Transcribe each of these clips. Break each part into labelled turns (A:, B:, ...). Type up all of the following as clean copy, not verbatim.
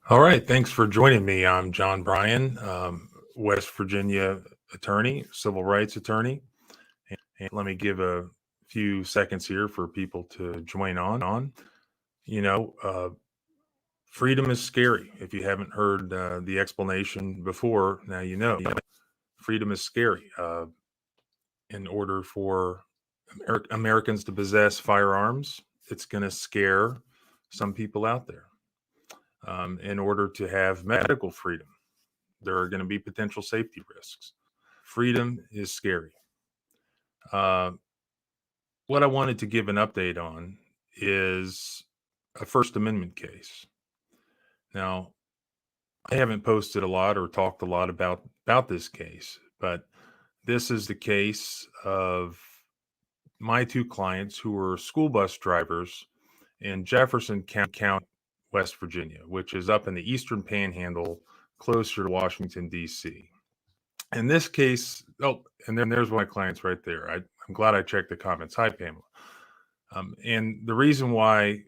A: All right, thanks for joining me. I'm John Bryan, West Virginia attorney, civil rights attorney. And let me give a few seconds here for people to join on. You know, uh, Freedom is scary. If you haven't heard the explanation before, now you know. Freedom is scary. In order for Americans to possess firearms, it's going to scare some people out there. In order to have medical freedom, there are going to be potential safety risks. Freedom is scary. Uh, what I wanted to give an update on is a First Amendment case. Now, I haven't posted a lot or talked a lot about this case, but this is the case of my two clients who were school bus drivers in Jefferson County, West Virginia, which is up in the Eastern Panhandle, closer to Washington, D.C. In this case, and then there's one of my clients right there. I'm glad I checked the comments. Hi, Pamela. And the reason why,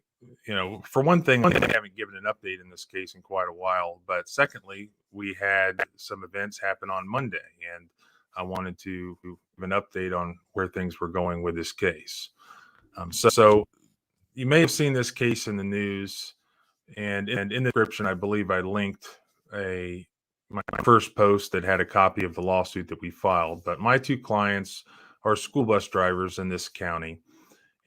A: for one thing, I haven't given an update in this case in quite a while. But secondly, we had some events happen on Monday, and I wanted to give an update on where things were going with this case. So you may have seen this case in the news, and in the description, I believe I linked my first post that had a copy of the lawsuit that we filed. But my two clients are school bus drivers in this county,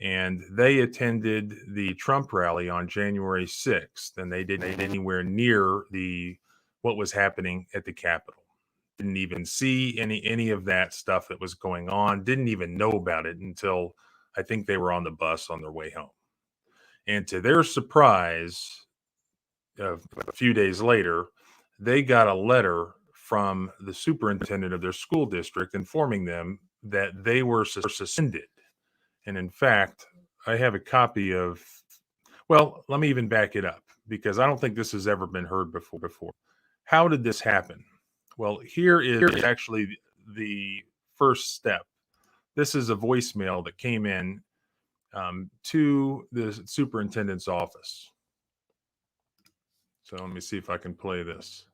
A: and they attended the Trump rally on January 6th, and they didn't anywhere near what was happening at the Capitol. Didn't even see any of that stuff that was going on. Didn't even know about it until I think they were on the bus on their way home. And to their surprise, a few days later, they got a letter from the superintendent of their school district informing them that they were suspended. And in fact, I have a copy of, well, let me even back it up because I don't think this has ever been heard before. How did this happen? Well, here is actually the first step. This is a voicemail that came in to the superintendent's office. So let me see if I can play this.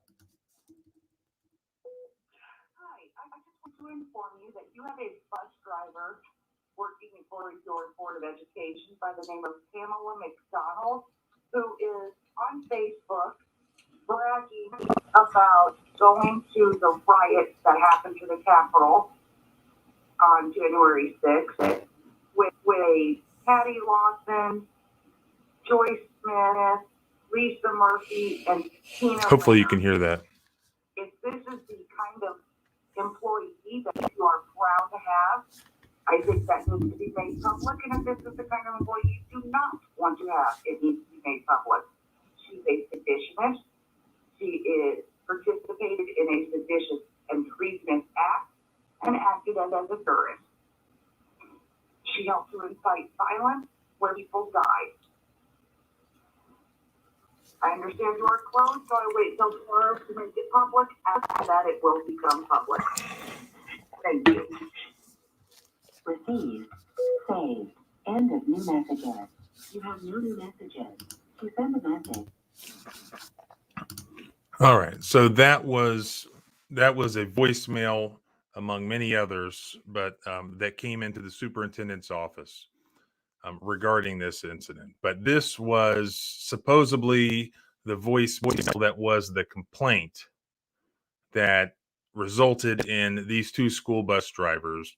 B: Hi, I just want to inform you that you have a bus driver working for your Board of Education by the name of Pamela McDonald, who is on Facebook bragging about going to the riots that happened to the Capitol on January 6th with Patty Lawson, Joyce Smith, Lisa Murphy, and Tina.
A: Hopefully you can hear that.
B: If this is the kind of employee that you are proud to have, I think that needs to be made public. And if this is the kind of employee you do not want to have, it needs to be made public. She's a seditionist. She is participated in a seditious and treasonous act and acted as a terrorist. She helped to incite violence where people died. I understand you are closed, so I wait till tomorrow to make it public. After that, it will become public. Thank you.
C: Received. Saved. End of new messages. You have no new messages. To send a message.
A: All right. So that was a voicemail among many others, but that came into the superintendent's office regarding this incident. But this was supposedly the voicemail that was the complaint that resulted in these two school bus drivers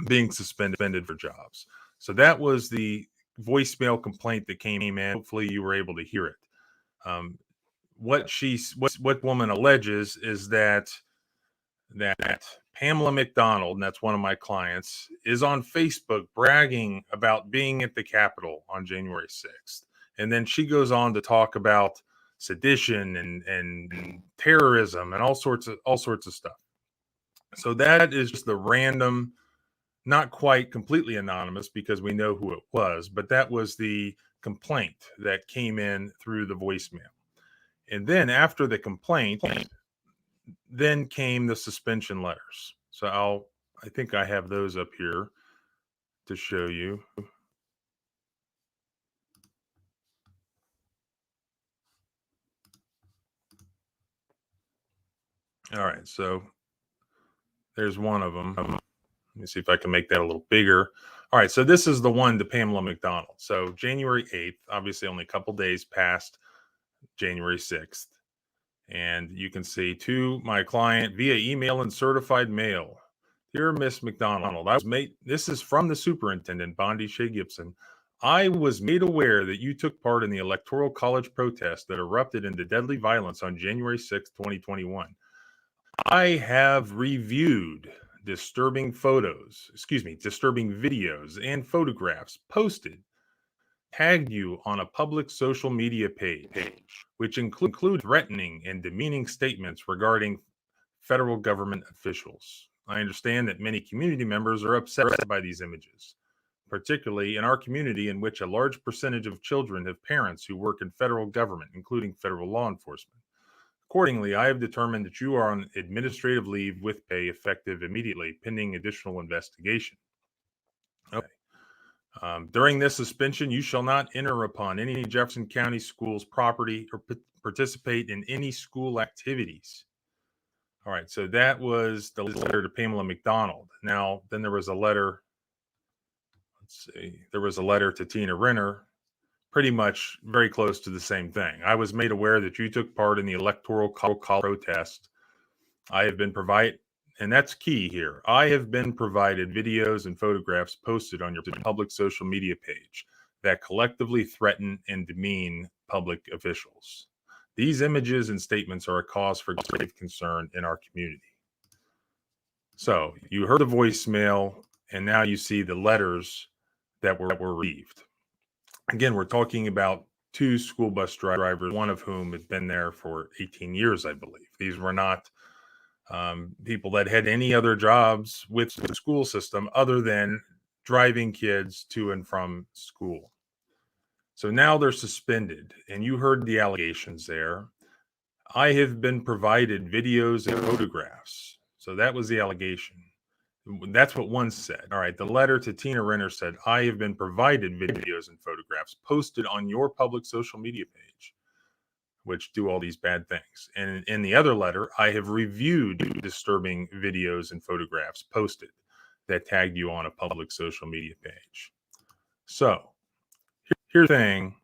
A: being suspended for jobs. So that was the voicemail complaint that came in. Hopefully you were able to hear it. What woman alleges is that Pamela McDonald, and that's one of my clients, is on Facebook bragging about being at the Capitol on January 6th. And then she goes on to talk about sedition and terrorism and all sorts of stuff. So that is just the random, not quite completely anonymous because we know who it was, but that was the complaint that came in through the voicemail. And then after the complaint, then came the suspension letters. So I think I have those up here to show you. All right, so there's one of them. Let me see if I can make that a little bigger. All right, so this is the one to Pamela McDonald. So January 8th, obviously only a couple days past January 6th. And you can see, to my client via email and certified mail. Dear Miss McDonald, this is from the superintendent, Bondi Shea Gibson. I was made aware that you took part in the Electoral College protest that erupted into deadly violence on January 6, 2021. I have reviewed disturbing videos and photographs posted, tagged you on a public social media page, which include threatening and demeaning statements regarding federal government officials. I understand that many community members are upset by these images, particularly in our community, in which a large percentage of children have parents who work in federal government, including federal law enforcement. Accordingly, I have determined that you are on administrative leave with pay effective immediately, pending additional investigation. Okay. During this suspension, you shall not enter upon any Jefferson County schools property or participate in any school activities. All right, so that was the letter to Pamela McDonald. Now, then there was a letter, there was a letter to Tina Renner, pretty much very close to the same thing. I was made aware that you took part in the Electoral College protest. I have been provided, and that's key here, I have been provided videos and photographs posted on your public social media page that collectively threaten and demean public officials. These images and statements are a cause for grave concern in our community. So you heard the voicemail, and now you see the letters that were received. Again, we're talking about two school bus drivers, one of whom had been there for 18 years, I believe. These were not people that had any other jobs with the school system other than driving kids to and from school. So now they're suspended, and you heard the allegations there. I have been provided videos and photographs. So that was the allegation. That's what one said. All right. The letter to Tina Renner said, I have been provided videos and photographs posted on your public social media page, which do all these bad things. And in the other letter, I have reviewed disturbing videos and photographs posted that tagged you on a public social media page. So here's the thing.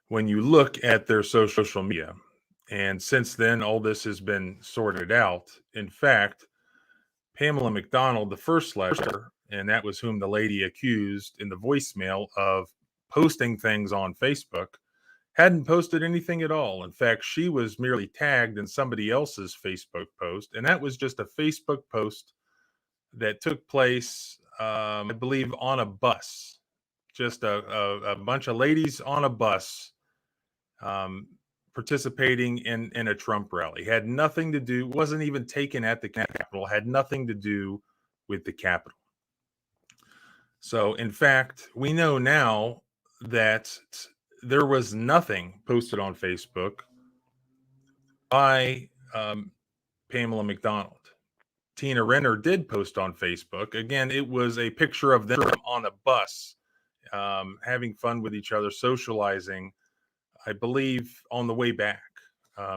A: When you look at their social media, and since then, all this has been sorted out. In fact, Pamela McDonald, the first letter, and that was whom the lady accused in the voicemail of posting things on Facebook, hadn't posted anything at all. In fact, she was merely tagged in somebody else's Facebook post, and that was just a Facebook post that took place, I believe, on a bus. Just a bunch of ladies on a bus participating in a Trump rally. Had nothing to do, wasn't even taken at the Capitol, had nothing to do with the Capitol. So, in fact, we know now that there was nothing posted on Facebook by Pamela McDonald. Tina Renner did post on Facebook. Again, it was a picture of them on a bus, having fun with each other, socializing, I believe, on the way back.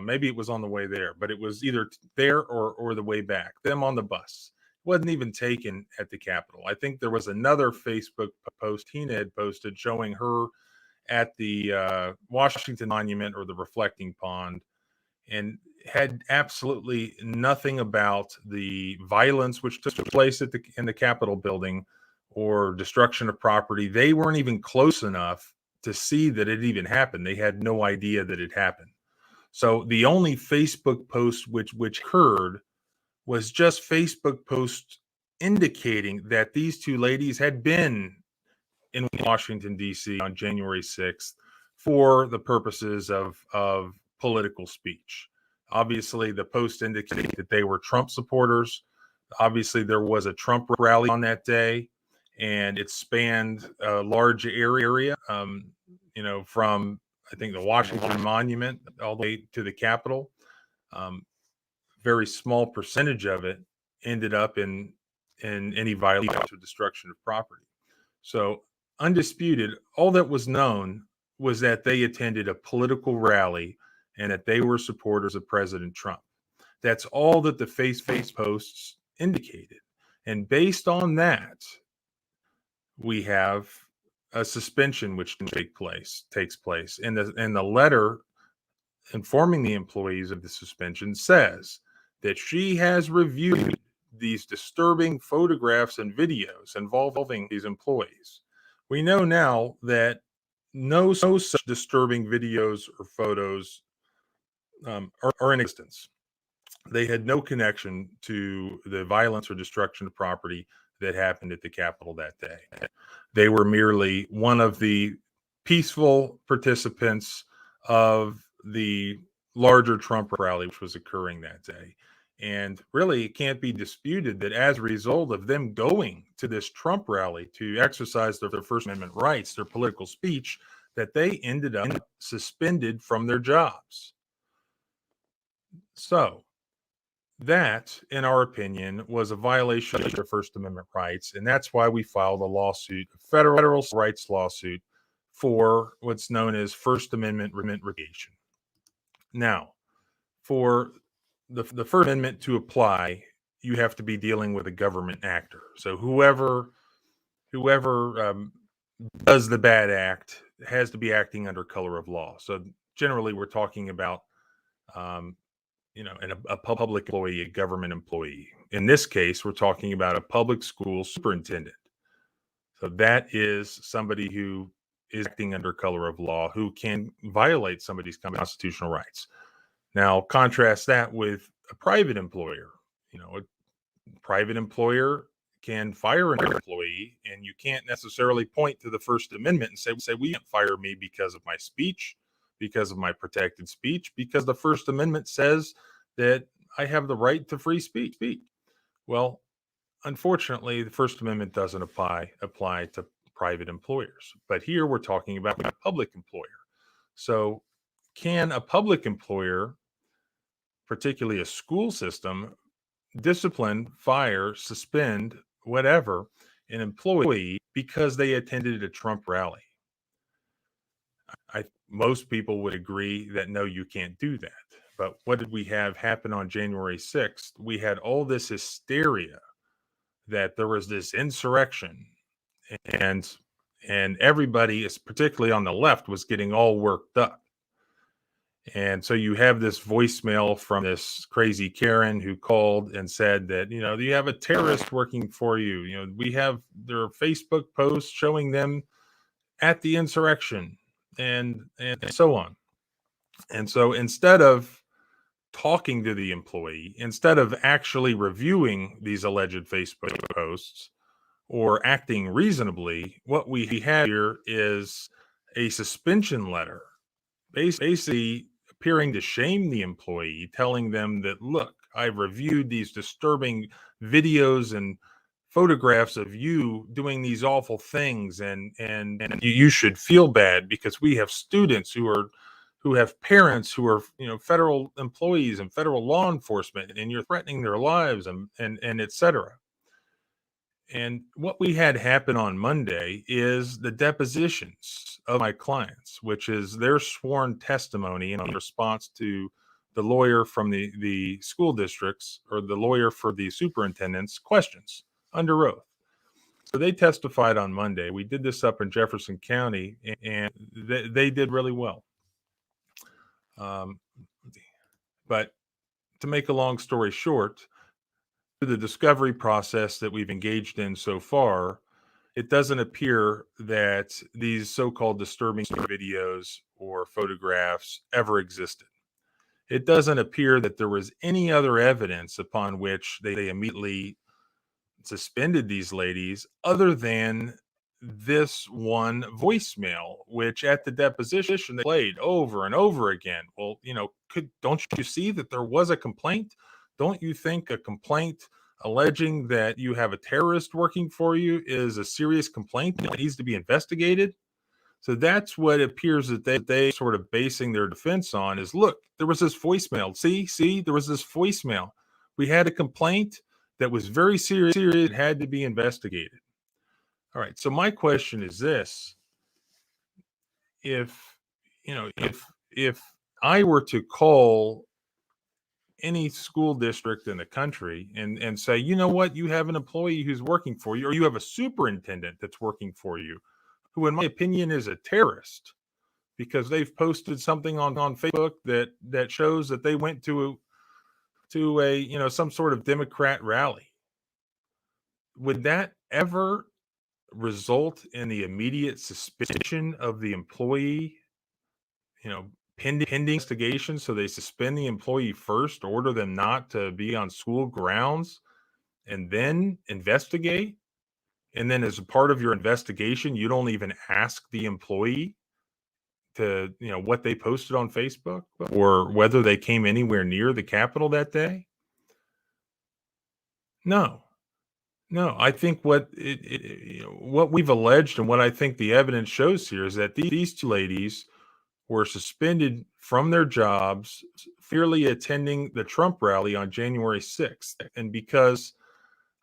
A: Maybe it was on the way there, but it was either there or the way back. Them on the bus. It wasn't even taken at the Capitol. I think there was another Facebook post Tina had posted showing her at the Washington Monument or the Reflecting Pond, and had absolutely nothing about the violence which took place in the Capitol building or destruction of property. They weren't even close enough to see that it even happened. They had no idea that it happened. So the only Facebook post which occurred was just Facebook posts indicating that these two ladies had been in Washington, D.C. on January 6th for the purposes of political speech. Obviously, the post indicated that they were Trump supporters. Obviously, there was a Trump rally on that day, and it spanned a large area, from, I think, the Washington Monument all the way to the Capitol. Very small percentage of it ended up in any violence or destruction of property. So, undisputed, all that was known was that they attended a political rally and that they were supporters of President Trump. That's all that the face posts indicated. And based on that, we have a suspension which takes place. And the letter informing the employees of the suspension says that she has reviewed these disturbing photographs and videos involving these employees. We know now that no such disturbing videos or photos are in existence. They had no connection to the violence or destruction of property that happened at the Capitol that day. They were merely one of the peaceful participants of the larger Trump rally, which was occurring that day. And really, it can't be disputed that as a result of them going to this Trump rally to exercise their First Amendment rights, their political speech, that they ended up suspended from their jobs. So that, in our opinion, was a violation of their First Amendment rights. And that's why we filed a lawsuit, a federal rights lawsuit, for what's known as First Amendment retaliation. Now, for the First Amendment to apply, you have to be dealing with a government actor. So whoever does the bad act has to be acting under color of law. So generally, we're talking about a public employee, a government employee. In this case, we're talking about a public school superintendent. So that is somebody who is acting under color of law, who can violate somebody's constitutional rights. Now, contrast that with a private employer. A private employer can fire an employee, and you can't necessarily point to the First Amendment and say, we can't fire me because of my speech, because of my protected speech, because the First Amendment says that I have the right to free speech. Well, unfortunately, the First Amendment doesn't apply to private employers. But here we're talking about a public employer. So can a public employer, particularly a school system, discipline, fire, suspend, whatever, an employee because they attended a Trump rally? Most people would agree that no, you can't do that. But what did we have happen on January 6th? We had all this hysteria that there was this insurrection, and everybody, particularly on the left, was getting all worked up. And so you have this voicemail from this crazy Karen who called and said that, you have a terrorist working for you. We have their Facebook posts showing them at the insurrection and so on. And so instead of talking to the employee, instead of actually reviewing these alleged Facebook posts or acting reasonably, what we have here is a suspension letter, basically appearing to shame the employee, telling them that, look, I've reviewed these disturbing videos and photographs of you doing these awful things, and you should feel bad because we have students who have parents who are federal employees and federal law enforcement, and you're threatening their lives and etc. And what we had happen on Monday is the depositions of my clients, which is their sworn testimony in response to the lawyer from the school districts, or the lawyer for the superintendent's questions under oath. So they testified on Monday. We did this up in Jefferson County, and they did really well. But to make a long story short, through the discovery process that we've engaged in so far, it doesn't appear that these so-called disturbing videos or photographs ever existed. It doesn't appear that there was any other evidence upon which they immediately suspended these ladies other than this one voicemail, which at the deposition they played over and over again. Well, don't you see that there was a complaint? Don't you think a complaint alleging that you have a terrorist working for you is a serious complaint that needs to be investigated? So that's what it appears that they sort of basing their defense on is, look, there was this voicemail. See, there was this voicemail. We had a complaint that was very serious. It had to be investigated. All right. So my question is this: if I were to call any school district in the country and say, you know what, you have an employee who's working for you, or you have a superintendent that's working for you, who in my opinion is a terrorist because they've posted something on Facebook that shows that they went to a some sort of Democrat rally. Would that ever result in the immediate suspension of the employee, pending investigation? So they suspend the employee first, order them not to be on school grounds, and then investigate. And then as a part of your investigation, you don't even ask the employee to, what they posted on Facebook or whether they came anywhere near the Capitol that day. No. I think what what we've alleged and what I think the evidence shows here is that these two ladies were suspended from their jobs fairly attending the Trump rally on January 6th. And because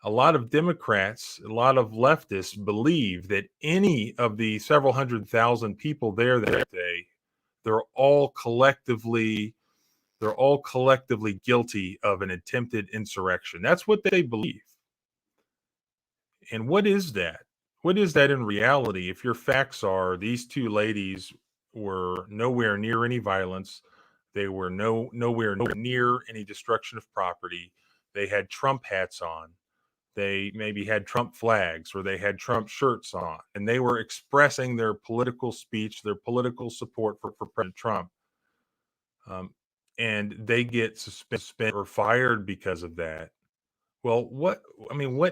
A: a lot of Democrats, a lot of leftists believe that any of the several 100,000 people there that day, they're all collectively guilty of an attempted insurrection. That's what they believe. And what is that? What is that in reality? If your facts are these two ladies were nowhere near any violence, they were nowhere near any destruction of property, they had Trump hats on, they maybe had Trump flags, or they had Trump shirts on, and they were expressing their political speech, their political support for President Trump, and they get suspended or fired because of that. Well, what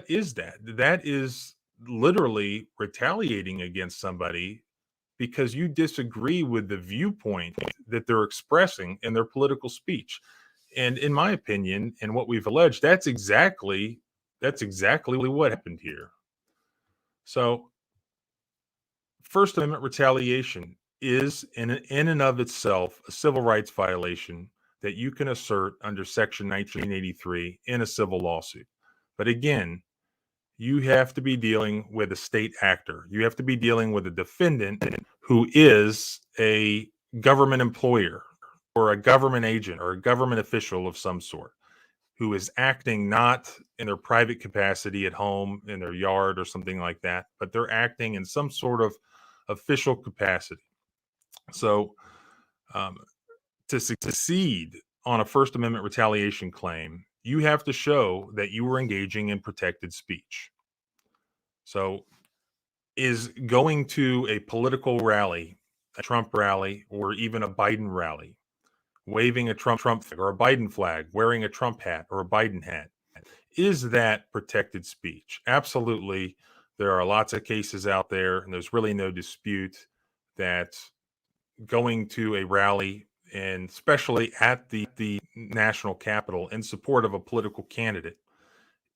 A: is that? That is literally retaliating against somebody because you disagree with the viewpoint that they're expressing in their political speech. And in my opinion, and what we've alleged, that's exactly what happened here. So, First Amendment retaliation is in and of itself a civil rights violation that you can assert under Section 1983 in a civil lawsuit. But again, you have to be dealing with a state actor. You have to be dealing with a defendant who is a government employer or a government agent or a government official of some sort, who is acting not in their private capacity at home, in their yard or something like that, but they're acting in some sort of official capacity. So, to succeed on a First Amendment retaliation claim, you have to show that you were engaging in protected speech. So, is going to a political rally, a Trump rally, or even a Biden rally, waving a Trump flag or a Biden flag, wearing a Trump hat or a Biden hat, is that protected speech? Absolutely. There are lots of cases out there, and there's really no dispute that going to a rally, and especially at the national Capitol in support of a political candidate,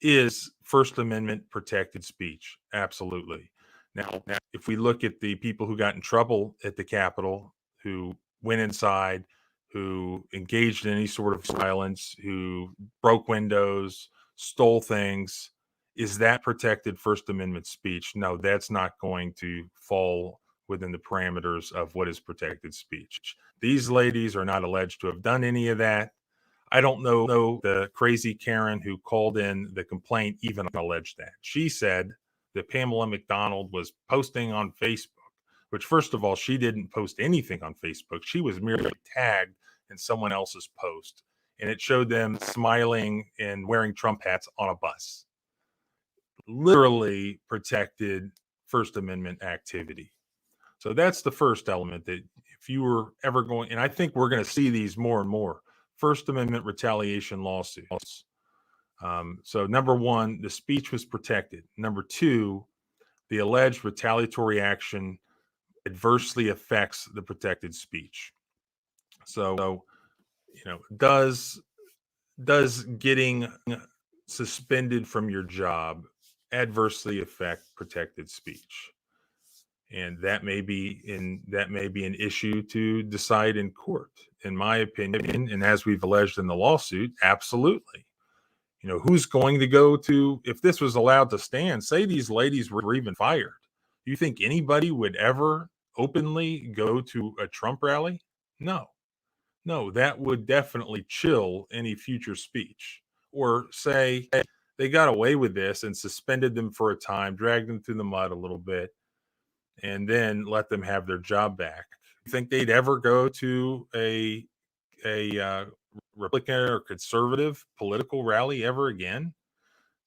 A: is First Amendment protected speech. Absolutely. Now, if we look at the people who got in trouble at the Capitol, who went inside, who engaged in any sort of violence, who broke windows, stole things, is that protected First Amendment speech? No, that's not going to fall within the parameters of what is protected speech. These ladies are not alleged to have done any of that. I don't know the crazy Karen who called in the complaint even alleged that. She said that Pamela McDonald was posting on Facebook, which, first of all, she didn't post anything on Facebook. She was merely tagged in someone else's post, and it showed them smiling and wearing Trump hats on a bus. Literally protected First Amendment activity. So that's the first element, that if you were ever going, and I think we're going to see these more and more, First Amendment retaliation lawsuits. So number one, the speech was protected. Number two, the alleged retaliatory action adversely affects the protected speech. So, does getting suspended from your job adversely affect protected speech? And that may be an issue to decide in court, in my opinion. And as we've alleged in the lawsuit, absolutely. Who's going to go to, if this was allowed to stand, say these ladies were even fired, do you think anybody would ever openly go to a Trump rally? No. No, that would definitely chill any future speech. Or say they got away with this and suspended them for a time, dragged them through the mud a little bit, and then let them have their job back. You think they'd ever go to a Republican or conservative political rally ever again?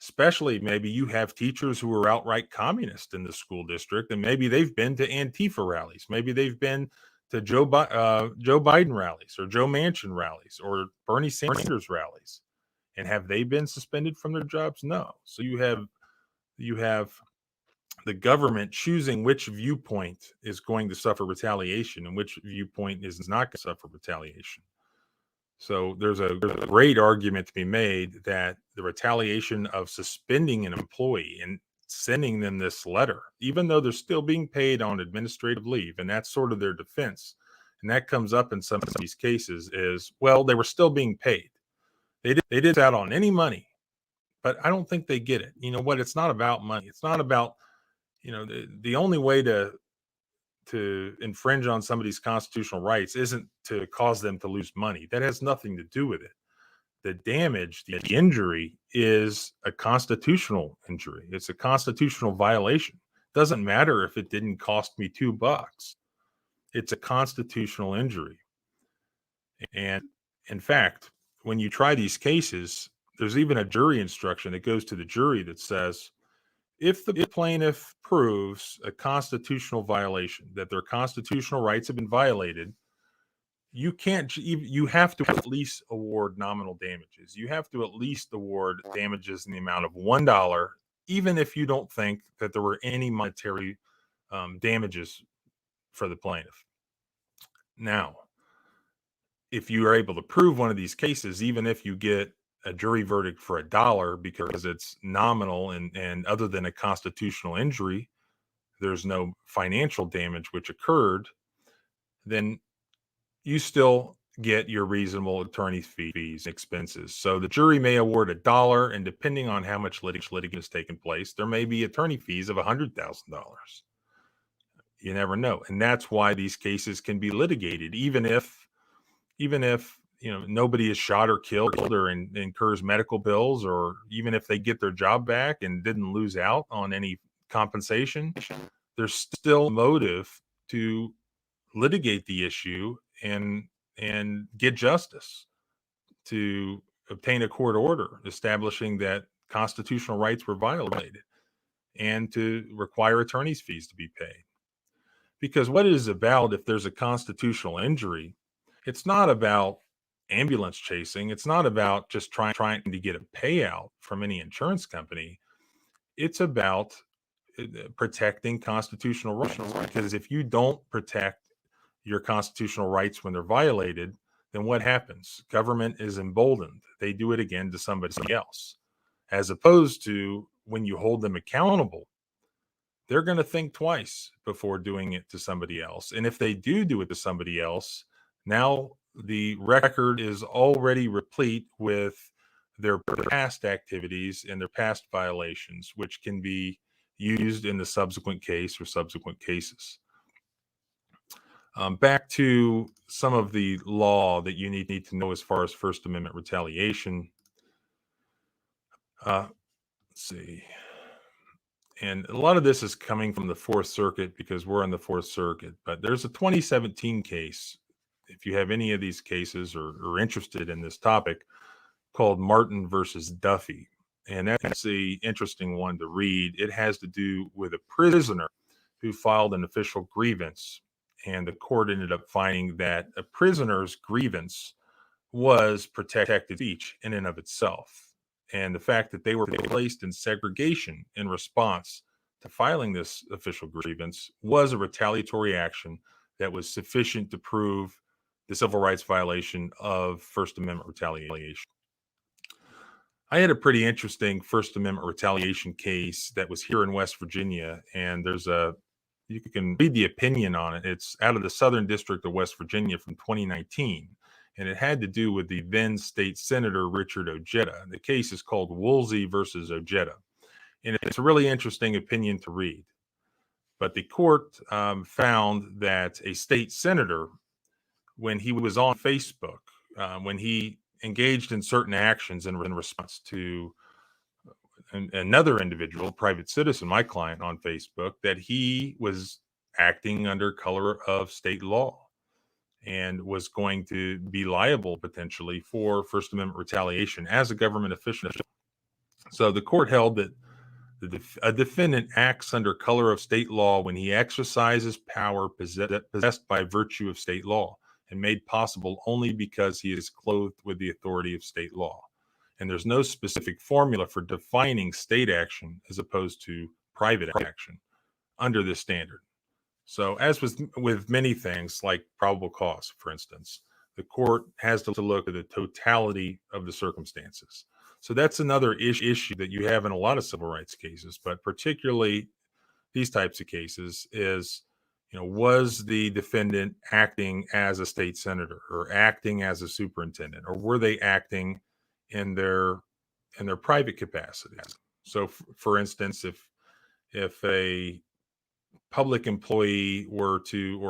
A: Especially maybe you have teachers who are outright communist in the school district, and maybe they've been to Antifa rallies. Maybe they've been to Joe Biden rallies or Joe Manchin rallies or Bernie Sanders rallies. And have they been suspended from their jobs? No. So you have the government choosing which viewpoint is going to suffer retaliation and which viewpoint is not going to suffer retaliation. So there's a great argument to be made that the retaliation of suspending an employee and sending them this letter, even though they're still being paid on administrative leave, and that's sort of their defense, and that comes up in some of these cases, is, well, they were still being paid. They did that on any money, but I don't think they get it. You know what? It's not about money. It's not about, the only way to infringe on somebody's constitutional rights isn't to cause them to lose money. That has nothing to do with it. The damage, the injury, is a constitutional injury. It's a constitutional violation. Doesn't matter if it didn't cost me $2. It's a constitutional injury. And in fact, when you try these cases, there's even a jury instruction that goes to the jury that says, if the plaintiff proves a constitutional violation, that their constitutional rights have been violated, you have to at least award nominal damages. You have to at least award damages in the amount of $1, even if you don't think that there were any monetary damages for the plaintiff. Now, if you are able to prove one of these cases, even if you get a jury verdict for $1 because it's nominal and other than a constitutional injury, there's no financial damage which occurred, then you still get your reasonable attorney's fees and expenses. So the jury may award $1, and depending on how much litigation has taken place, there may be attorney fees of $100,000. You never know. And that's why these cases can be litigated, even if nobody is shot or killed or incurs medical bills, or even if they get their job back and didn't lose out on any compensation, there's still motive to litigate the issue and get justice, to obtain a court order establishing that constitutional rights were violated, and to require attorney's fees to be paid. Because what it is about, if there's a constitutional injury, it's not about ambulance chasing. It's not about just trying to get a payout from any insurance company. It's about protecting constitutional rights. Because if you don't protect your constitutional rights when they're violated, then what happens? Government is emboldened. They do it again to somebody else. As opposed to when you hold them accountable, they're going to think twice before doing it to somebody else. And if they do it to somebody else, now the record is already replete with their past activities and their past violations, which can be used in the subsequent case or subsequent cases. Back to some of the law that you need to know as far as First Amendment retaliation. Let's see. And a lot of this is coming from the Fourth Circuit because we're in the Fourth Circuit. But there's a 2017 case, if you have any of these cases or are interested in this topic, called Martin versus Duffy. And that's the interesting one to read. It has to do with a prisoner who filed an official grievance. And the court ended up finding that a prisoner's grievance was protected speech in and of itself. And the fact that they were placed in segregation in response to filing this official grievance was a retaliatory action that was sufficient to prove the civil rights violation of First Amendment retaliation. I had a pretty interesting First Amendment retaliation case that was here in West Virginia, and you can read the opinion on it. It's out of the Southern District of West Virginia from 2019. And it had to do with the then state senator, Richard Ojeda. The case is called Woolsey versus Ojeda. And it's a really interesting opinion to read. But the court found that a state senator when he was on Facebook, when he engaged in certain actions in response to another individual, private citizen, my client on Facebook, that he was acting under color of state law and was going to be liable potentially for First Amendment retaliation as a government official. So the court held that a defendant acts under color of state law when he exercises power possessed by virtue of state law and made possible only because he is clothed with the authority of state law. And there's no specific formula for defining state action as opposed to private action under this standard. So as with many things like probable cause, for instance, the court has to look at the totality of the circumstances. So that's another issue that you have in a lot of civil rights cases, but particularly these types of cases is, was the defendant acting as a state senator or acting as a superintendent, or were they acting in their private capacities? So for instance, if a public employee or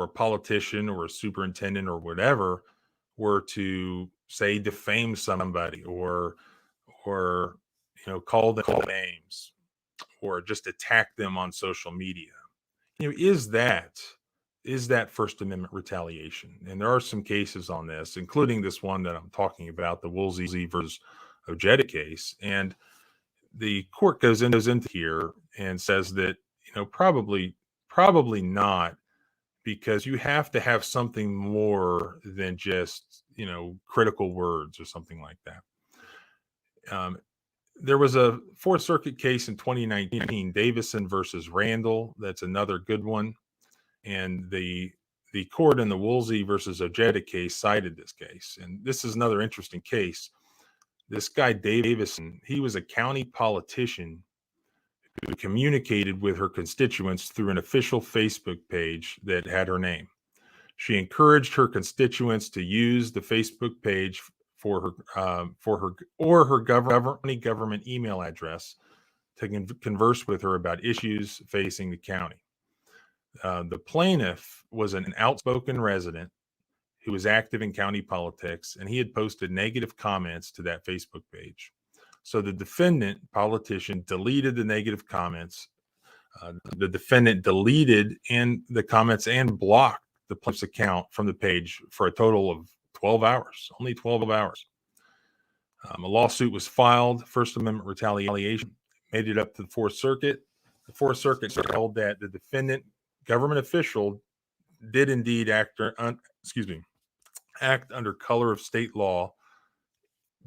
A: a politician or a superintendent or whatever were to say defame somebody or call them names or just attack them on social media, is that First Amendment retaliation? And there are some cases on this, including this one that I'm talking about, the Woolsey versus Ojeda case. And the court goes into here and says that, probably not, because you have to have something more than just, critical words or something like that. There was a Fourth Circuit case in 2019, Davison versus Randall. That's another good one. And the court in the Woolsey versus Ojeda case cited this case. And this is another interesting case. This guy, Davison, he was a county politician who communicated with her constituents through an official Facebook page that had her name. She encouraged her constituents to use the Facebook page for her government email address to converse with her about issues facing the county. The plaintiff was an outspoken resident who was active in county politics, and he had posted negative comments to that Facebook page. So the defendant, politician, deleted the negative comments. The defendant deleted the comments and blocked the plaintiff's account from the page for a total of 12 hours, only 12 hours. A lawsuit was filed, First Amendment retaliation, made it up to the Fourth Circuit. The Fourth Circuit held that the defendant, government official, did indeed act under color of state law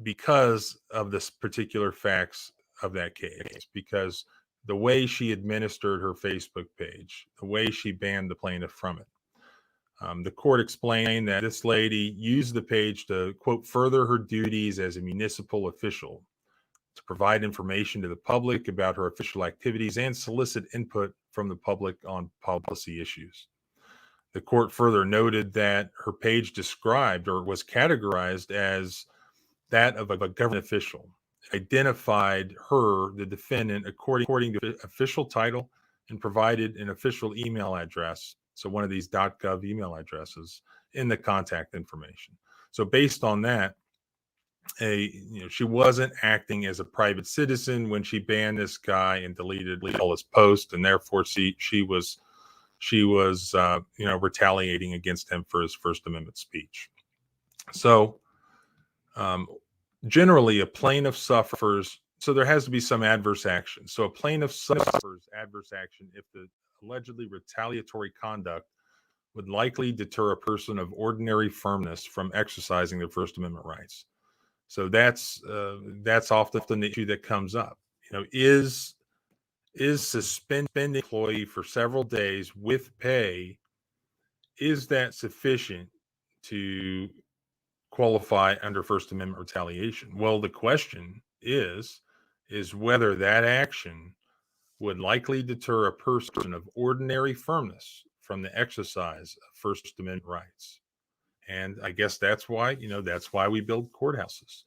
A: because of this particular facts of that case, because the way she administered her Facebook page, the way she banned the plaintiff from it. The court explained that this lady used the page to, quote, further her duties as a municipal official, to provide information to the public about her official activities and solicit input from the public on policy issues. The court further noted that her page described or was categorized as that of a government official, identified her, the defendant, according to official title, and provided an official email address. So one of these .gov email addresses in the contact information. So based on that, she wasn't acting as a private citizen when she banned this guy and deleted all his posts, and therefore she was retaliating against him for his First Amendment speech. So generally, a plaintiff suffers. So there has to be some adverse action. So a plaintiff suffers adverse action if the allegedly retaliatory conduct would likely deter a person of ordinary firmness from exercising their First Amendment rights. So that's often the issue that comes up. Is suspending an employee for several days with pay, is that sufficient to qualify under First Amendment retaliation? Well, the question is whether that action would likely deter a person of ordinary firmness from the exercise of First Amendment rights. And I guess that's why we build courthouses.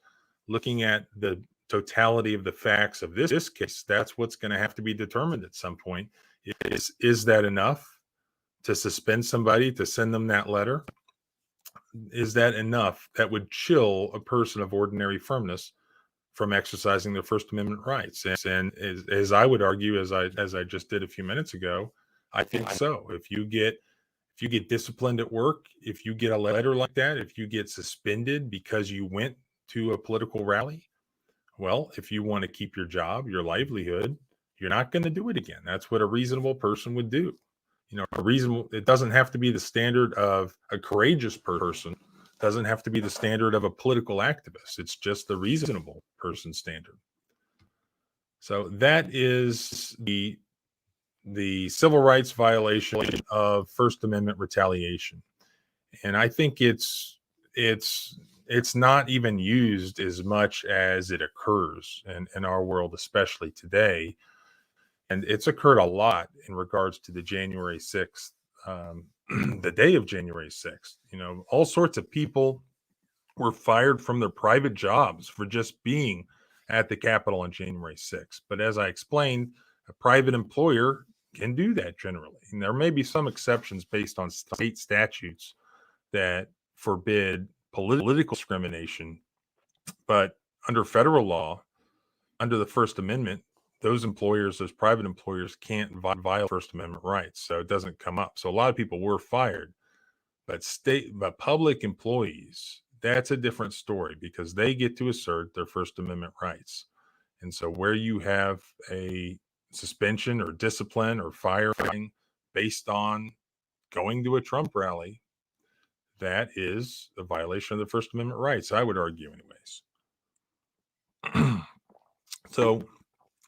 A: Looking at the totality of the facts of this case, that's what's going to have to be determined at some point. Is that enough to suspend somebody, to send them that letter? enough that would chill a person of ordinary firmness from exercising their First Amendment rights? And as I would argue, as I just did a few minutes ago, I think so. If you get disciplined at work, if you get a letter like that, if you get suspended because you went to a political rally, well, if you want to keep your job, your livelihood, you're not going to do it again. That's what a reasonable person would do. It doesn't have to be the standard of a courageous person. It doesn't have to be the standard of a political activist. It's just the reasonable person standard. So that is the civil rights violation of First Amendment retaliation. And I think it's not even used as much as it occurs in our world, especially today. And it's occurred a lot in regards to the January 6th, the day of January 6th. All sorts of people were fired from their private jobs for just being at the Capitol on January 6th. But as I explained, a private employer can do that generally. And there may be some exceptions based on state statutes that forbid political discrimination. But under federal law, under the First Amendment, those private employers can't violate First Amendment rights. So it doesn't come up. So a lot of people were fired, but public employees, that's a different story because they get to assert their First Amendment rights. And so where you have a suspension or discipline or firing based on going to a Trump rally, that is a violation of the First Amendment rights, I would argue anyways. So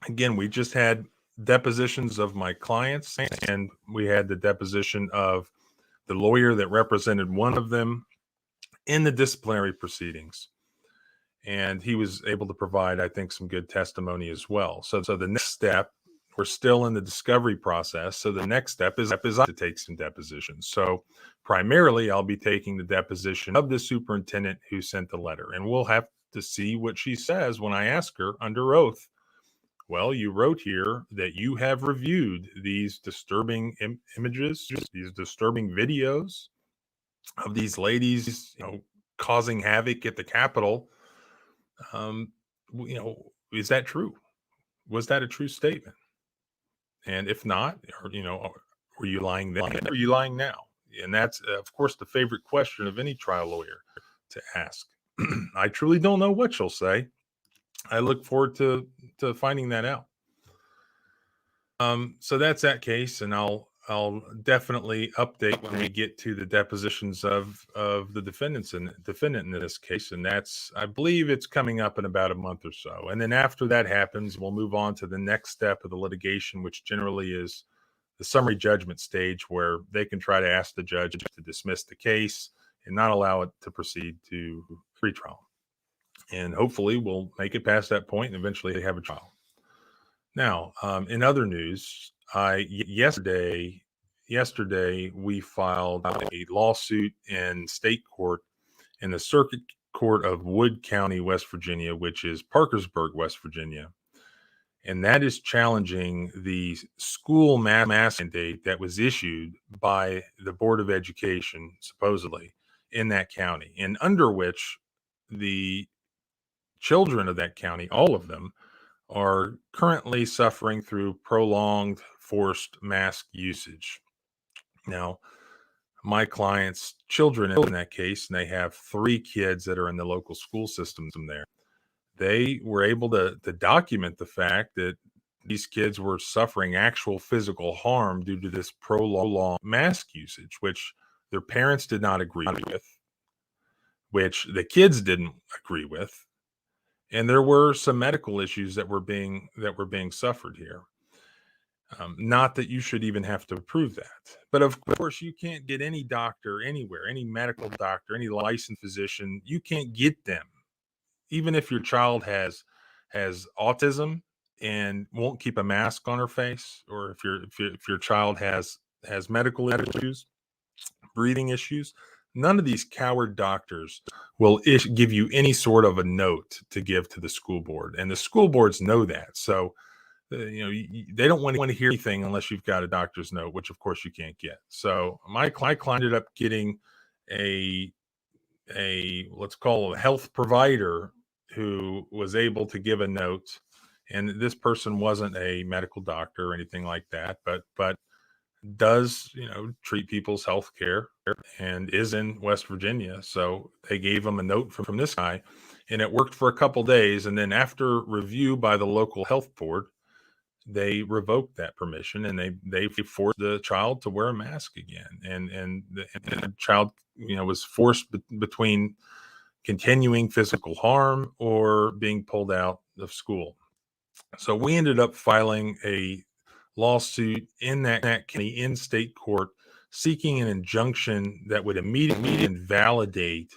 A: again, we just had depositions of my clients, and we had the deposition of the lawyer that represented one of them in the disciplinary proceedings. And he was able to provide, I think, some good testimony as well. So the next step, we're still in the discovery process. So the next step is to take some depositions. So primarily, I'll be taking the deposition of the superintendent who sent the letter. And we'll have to see what she says when I ask her under oath. Well, you wrote here that you have reviewed these disturbing images, these disturbing videos of these ladies, causing havoc at the Capitol. Is that true? Was that a true statement? And if not, were you lying then? Or are you lying now? And that's, of course, the favorite question of any trial lawyer to ask. I truly don't know what she'll say. I look forward to finding that out. So that's that case, and I'll definitely update when we get to the depositions of the defendant in this case, and that's, I believe it's coming up in about a month or so. And then after that happens, we'll move on to the next step of the litigation, which generally is the summary judgment stage, where they can try to ask the judge to dismiss the case and not allow it to proceed to pretrial. And hopefully we'll make it past that point and eventually they have a trial. Now, in other news, yesterday we filed a lawsuit in state court in the Circuit Court of Wood County, West Virginia, which is Parkersburg, West Virginia. And that is challenging the school mask mandate that was issued by the Board of Education, supposedly, in that county, and under which the children of that county, all of them, are currently suffering through prolonged forced mask usage. Now, my client's children in that case, and they have 3 kids that are in the local school system there, they were able to document the fact that these kids were suffering actual physical harm due to this prolonged mask usage, which their parents did not agree with, which the kids didn't agree with. And there were some medical issues that were being suffered here. Not that you should even have to prove that, but of course you can't get any doctor anywhere, any medical doctor, any licensed physician. You can't get them, even if your child has autism and won't keep a mask on her face, or if your child has medical issues, breathing issues. None of these coward doctors will give you any sort of a note to give to the school board, and the school boards know that. So, they don't want to hear anything unless you've got a doctor's note, which of course you can't get. So my client ended up getting a let's call it a health provider who was able to give a note, and this person wasn't a medical doctor or anything like that, but does treat people's health care and is in West Virginia. So they gave him a note from this guy, and it worked for a couple days. And then after review by the local health board, they revoked that permission, and they forced the child to wear a mask again. And the child was forced between continuing physical harm or being pulled out of school. So we ended up filing a lawsuit in that county in state court, seeking an injunction that would immediately invalidate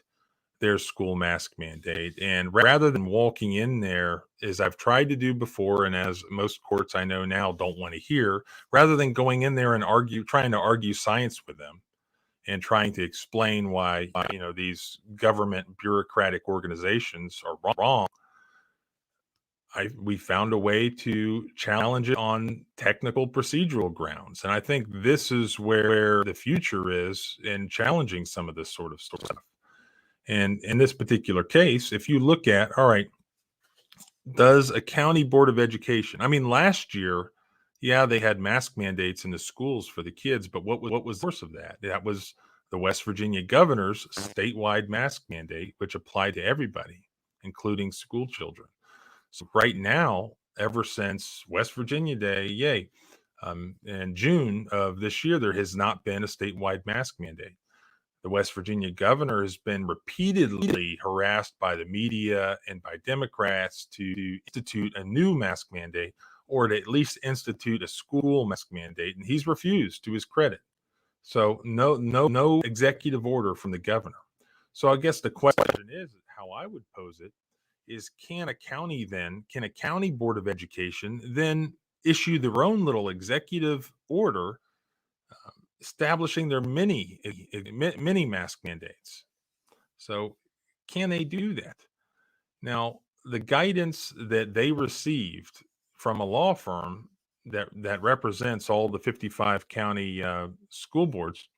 A: their school mask mandate. And rather than walking in there, as I've tried to do before, and as most courts I know now don't want to hear, rather than going in there and trying to argue science with them and trying to explain why these government bureaucratic organizations are wrong, we found a way to challenge it on technical procedural grounds. And I think this is where the future is in challenging some of this sort of stuff. And in this particular case, if you look at, all right, does a county board of education, I mean, last year, yeah, they had mask mandates in the schools for the kids, but what was the source of that? That was the West Virginia governor's statewide mask mandate, which applied to everybody, including school children. So right now, ever since West Virginia Day, yay, in June of this year, there has not been a statewide mask mandate. The West Virginia governor has been repeatedly harassed by the media and by Democrats to institute a new mask mandate, or to at least institute a school mask mandate, and he's refused, to his credit. So no executive order from the governor. So I guess the question is, how I would pose it, is can a county board of education then issue their own little executive order establishing their mini mask mandates? So can they do that? Now, the guidance that they received from a law firm that represents all the 55 county school boards,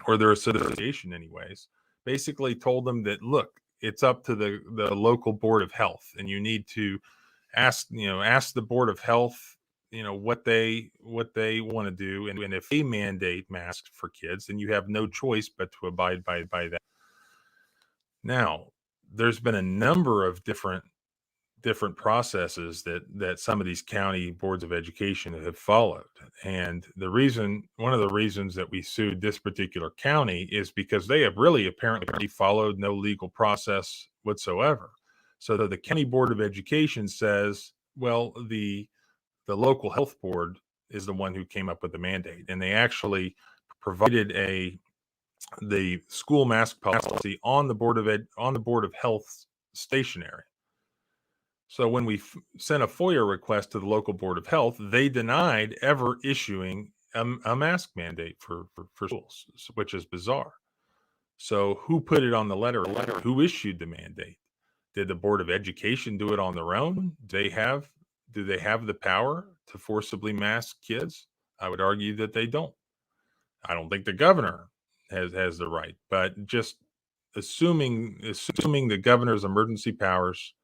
A: or their association anyways, basically told them that, look, it's up to the local board of health, and you need to ask the board of health what they want to do, and if they mandate masks for kids, then you have no choice but to abide by that. Now, there's been a number of different processes that some of these county boards of education have followed. And one of the reasons that we sued this particular county is because they have really apparently followed no legal process whatsoever. So the county board of education says, well, the local health board is the one who came up with the mandate, and they actually provided the school mask policy on the board of health stationery. So when we sent a FOIA request to the local board of health, they denied ever issuing a mask mandate for schools, which is bizarre. So who put it on the letter? Who issued the mandate? Did the board of education do it on their own? Do they have the power to forcibly mask kids? I would argue that they don't. I don't think the governor has the right, but just assuming the governor's emergency powers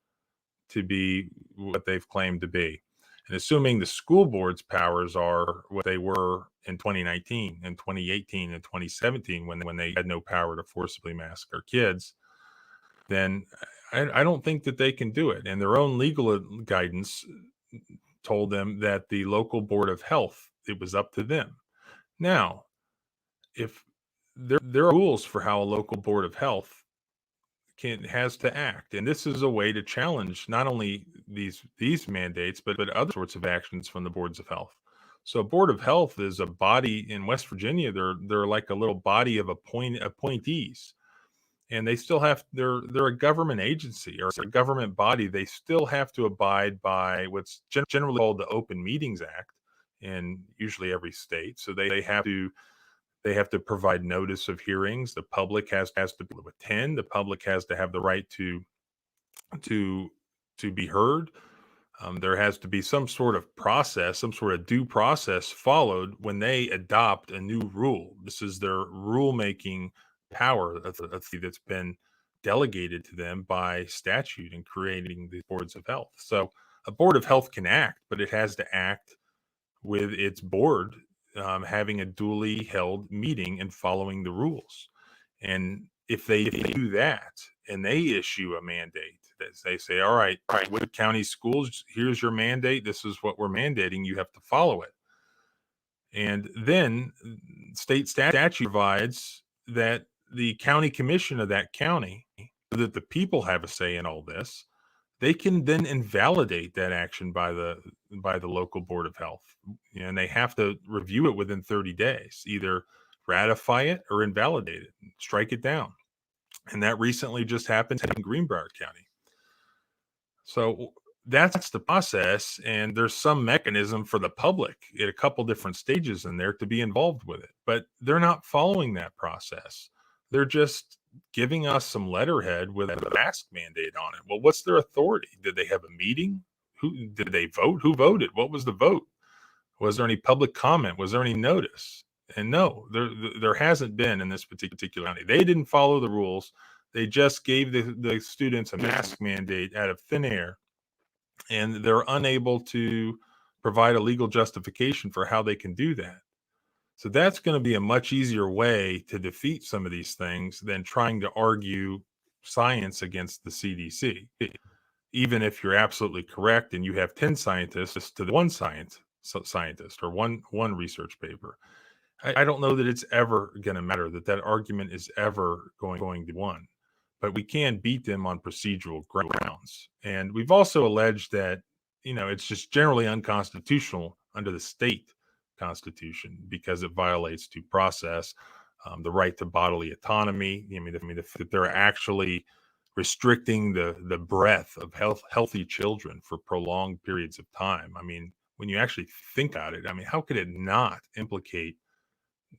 A: to be what they've claimed to be, and assuming the school board's powers are what they were in 2019 and 2018 and 2017 when they had no power to forcibly mask our kids, then I don't think that they can do it. And their own legal guidance told them that the local board of health, it was up to them. Now, if there are rules for how a local board of health has to act, and this is a way to challenge not only these mandates, but other sorts of actions from the boards of health. So board of health is a body in West Virginia. They're like a little body of appointees, and they still have they're a government agency or a government body. They still have to abide by what's generally called the Open Meetings Act in usually every state. So they have to provide notice of hearings. The public has to attend. The public has to have the right to be heard. There has to be some sort of process, some sort of due process followed when they adopt a new rule. This is their rulemaking power that's been delegated to them by statute in creating the boards of health. So a board of health can act, but it has to act with its board having a duly held meeting and following the rules. And if they do that and they issue a mandate that they say, all right, Wood County Schools, here's your mandate. This is what we're mandating. You have to follow it. And then state statute provides that the county commission of that county, so that the people have a say in all this, they can then invalidate that action by the local board of health, and they have to review it within 30 days, either ratify it or invalidate it, strike it down. And that recently just happened in Greenbrier County. So that's the process, and there's some mechanism for the public at a couple different stages in there to be involved with it, but they're not following that process. They're just giving us some letterhead with a mask mandate on it. Well, what's their authority? Did they have a meeting? Who did they vote? Who voted? What was the vote? Was there any public comment? Was there any notice? And no, there hasn't been in this particular county. They didn't follow the rules. They just gave the students a mask mandate out of thin air, and they're unable to provide a legal justification for how they can do that. So that's going to be a much easier way to defeat some of these things than trying to argue science against the CDC. Even if you're absolutely correct and you have 10 scientists to the one scientist or one research paper, I don't know that it's ever going to matter, that argument is ever going to win. But we can beat them on procedural grounds. And we've also alleged that, it's just generally unconstitutional under the state constitution because it violates due process, the right to bodily autonomy. If they're actually restricting the breadth of healthy children for prolonged periods of time. When you actually think about it, how could it not implicate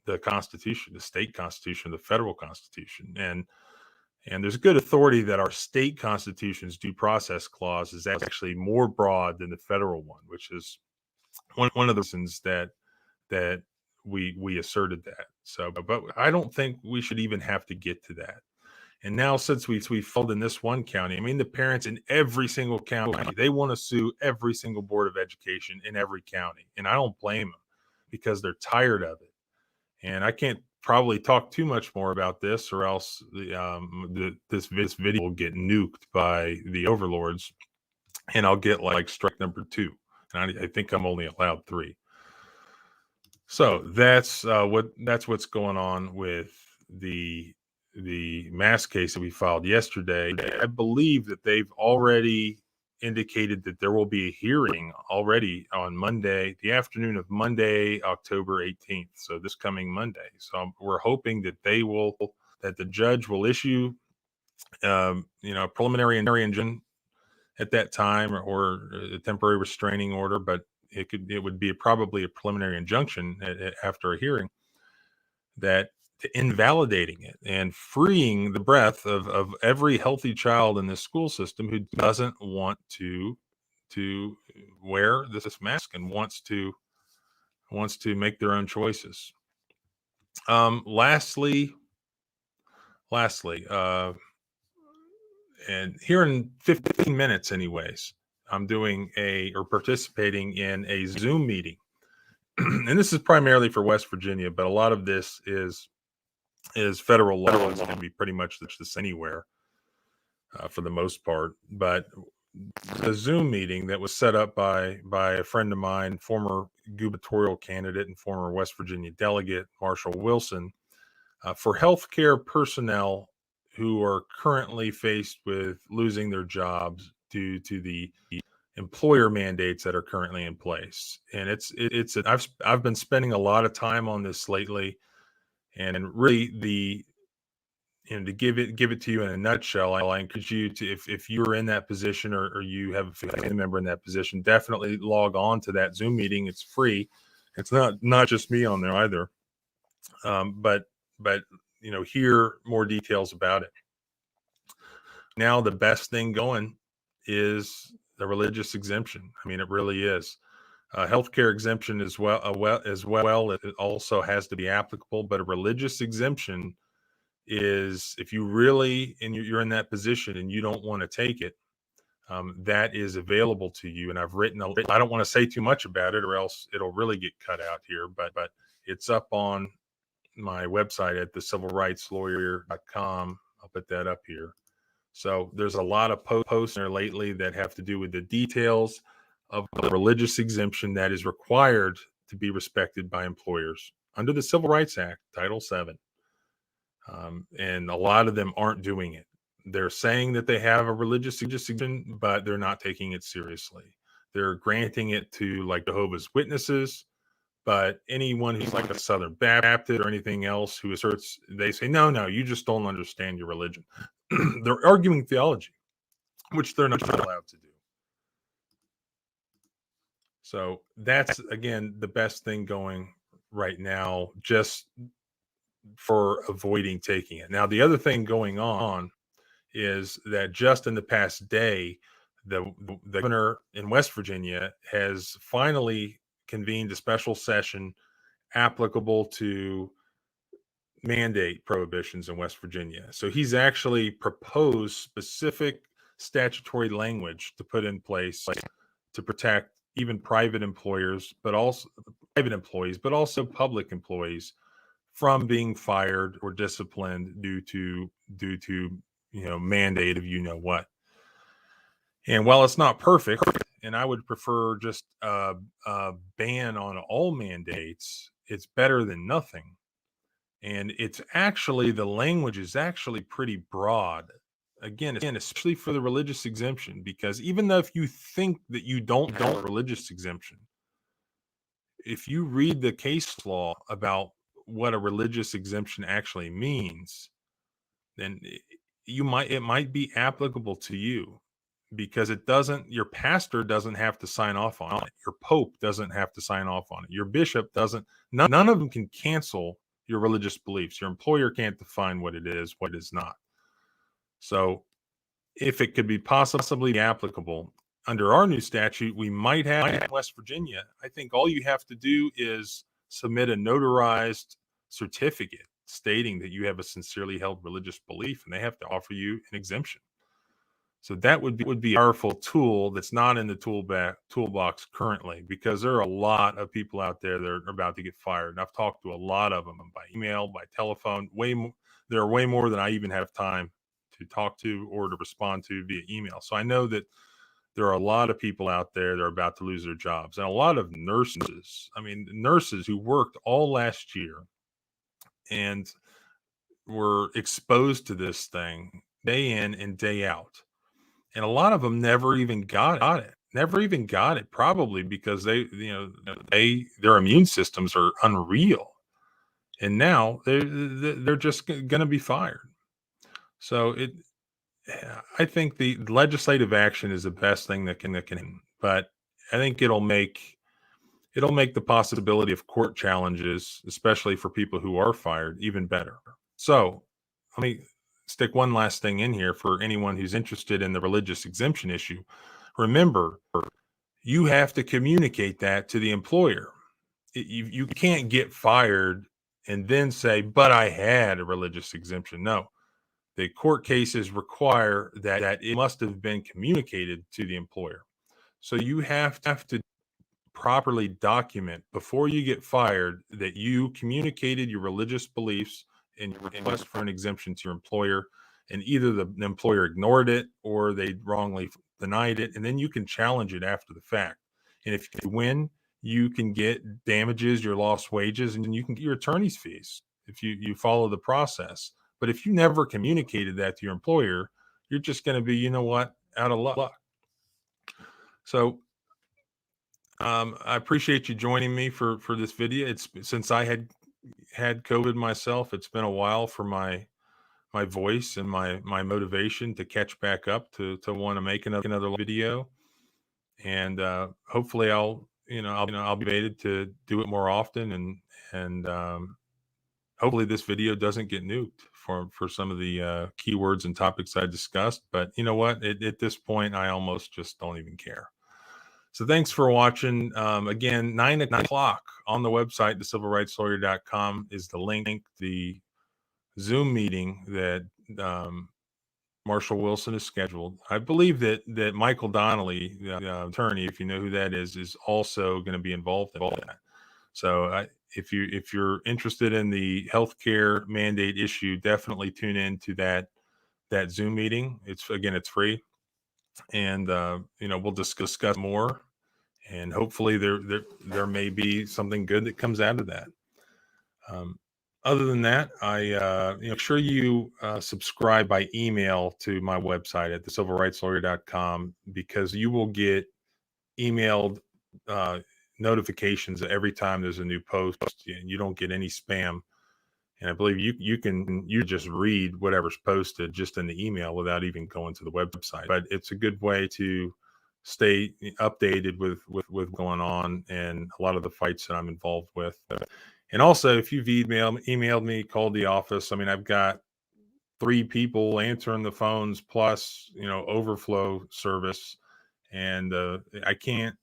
A: the Constitution, the state constitution, the federal constitution? And there's good authority that our state constitution's due process clause is actually more broad than the federal one, which is one of the reasons that we asserted that. So, but I don't think we should even have to get to that. And now, since we failed in this one county, the parents in every single county, they want to sue every single board of education in every county. And I don't blame them because they're tired of it. And I can't probably talk too much more about this, or else this video will get nuked by the overlords, and I'll get like strike number 2. And I think I'm only allowed 3. So that's what's going on with the mass case that we filed yesterday. I believe that they've already indicated that there will be a hearing already on Monday, the afternoon of Monday, October 18th. So this coming Monday. So we're hoping that that the judge will issue, a preliminary injunction at that time, or a temporary restraining order, but it would be probably a preliminary injunction after a hearing, that invalidating it and freeing the breath of every healthy child in this school system who doesn't want to wear this mask and wants to make their own choices. Lastly, and here in 15 minutes anyways, I'm participating in a Zoom meeting. And this is primarily for West Virginia, but a lot of this is federal law. It's going to be pretty much the same anywhere for the most part. But the Zoom meeting that was set up by a friend of mine, former gubernatorial candidate and former West Virginia delegate, Marshall Wilson, for healthcare personnel who are currently faced with losing their jobs due to the employer mandates that are currently in place. And I've been spending a lot of time on this lately, and really to give it to you in a nutshell, I encourage you to, if you're in that position or you have a family member in that position, definitely log on to that Zoom meeting. It's free. It's not just me on there either. But hear more details about it. Now, the best thing going is the religious exemption. It really is. Healthcare exemption as well. It also has to be applicable, but a religious exemption is if you really, and you're in that position and you don't want to take it, that is available to you. And I've written, I don't want to say too much about it or else it'll really get cut out here, but it's up on my website at thecivilrightslawyer.com. I'll put that up here. So there's a lot of posts there lately that have to do with the details of the religious exemption that is required to be respected by employers under the Civil Rights Act, Title VII. And a lot of them aren't doing it. They're saying that they have a religious exemption, but they're not taking it seriously. They're granting it to like Jehovah's Witnesses, but anyone who's like a Southern Baptist or anything else who asserts, they say, no, you just don't understand your religion. They're arguing theology, which they're not allowed to do. So that's, again, the best thing going right now, just for avoiding taking it. Now, the other thing going on is that just in the past day, the governor in West Virginia has finally convened a special session applicable to mandate prohibitions in West Virginia. So he's actually proposed specific statutory language to put in place to protect even private employers, but also private employees, but also public employees from being fired or disciplined due to mandate of what. And while it's not perfect, and I would prefer just a ban on all mandates, it's better than nothing. And it's actually, the language is actually pretty broad. Again, especially for the religious exemption, because even though if you think that you don't have a religious exemption, if you read the case law about what a religious exemption actually means, then it might be applicable to you, because your pastor doesn't have to sign off on it. Your pope doesn't have to sign off on it. Your bishop doesn't. None of them can cancel your religious beliefs. Your employer can't define what it is, what is not. So if it could be possibly applicable under our new statute, we might have in West Virginia. I think all you have to do is submit a notarized certificate stating that you have a sincerely held religious belief, and they have to offer you an exemption. So that would be a powerful tool that's not in the toolbox currently, because there are a lot of people out there that are about to get fired. And I've talked to a lot of them by email, by telephone. There are way more than I even have time to talk to or to respond to via email. So I know that there are a lot of people out there that are about to lose their jobs, and a lot of nurses. I mean, nurses who worked all last year and were exposed to this thing day in and day out. And a lot of them never even got it, probably because their immune systems are unreal. And now they're just going to be fired. So I think the legislative action is the best thing that can, but I think it'll make the possibility of court challenges, especially for people who are fired, even better. So let me stick one last thing in here for anyone who's interested in the religious exemption issue. Remember, you have to communicate that to the employer. You can't get fired and then say, but I had a religious exemption. No, the court cases require that it must have been communicated to the employer. So you have to properly document before you get fired that you communicated your religious beliefs in your request for an exemption to your employer, and either the employer ignored it or they wrongly denied it, and then you can challenge it after the fact. And if you win, you can get damages, your lost wages, and you can get your attorney's fees if you follow the process. But if you never communicated that to your employer, you're just going to be, out of luck. So I appreciate you joining me for this video. It's since I had COVID myself, it's been a while for my voice and my motivation to catch back up to want to make another video. And hopefully I'll be motivated to do it more often, and hopefully this video doesn't get nuked for some of the keywords and topics I discussed. But you know what? At this point, I almost just don't even care. So thanks for watching. Again, 9 o'clock on the website, thecivilrightslawyer.com is the link. The Zoom meeting that Marshall Wilson is scheduled. I believe that Michael Donnelly, the attorney, if you know who that is also going to be involved in that. So if you're interested in the healthcare mandate issue, definitely tune in to that Zoom meeting. It's free, and we'll discuss more, and hopefully there may be something good that comes out of that. Other than that, make sure you subscribe by email to my website at thecivilrightslawyer.com, because you will get emailed notifications every time there's a new post, and you don't get any spam. And I believe you can just read whatever's posted just in the email without even going to the website. But it's a good way to stay updated with going on and a lot of the fights that I'm involved with. And also, if you've emailed me, called the office, I mean, I've got 3 people answering the phones plus, overflow service. And I can't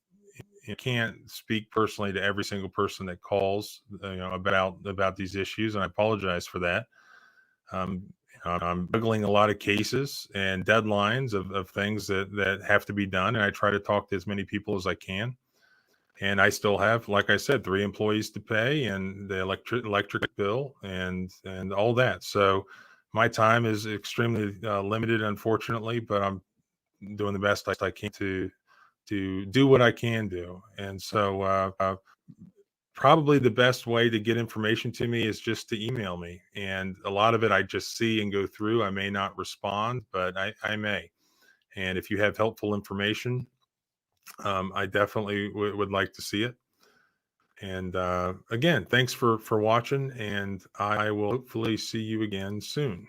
A: speak personally to every single person that calls, about these issues. And I apologize for that. I'm juggling a lot of cases and deadlines of things that have to be done. And I try to talk to as many people as I can. And I still have, like I said, 3 employees to pay, and the electric bill, and all that. So my time is extremely limited, unfortunately, but I'm doing the best I can to do what I can do. And so probably the best way to get information to me is just to email me. And a lot of it I just see and go through. I may not respond, but I may. And if you have helpful information, I definitely would like to see it. And again, thanks for watching, and I will hopefully see you again soon.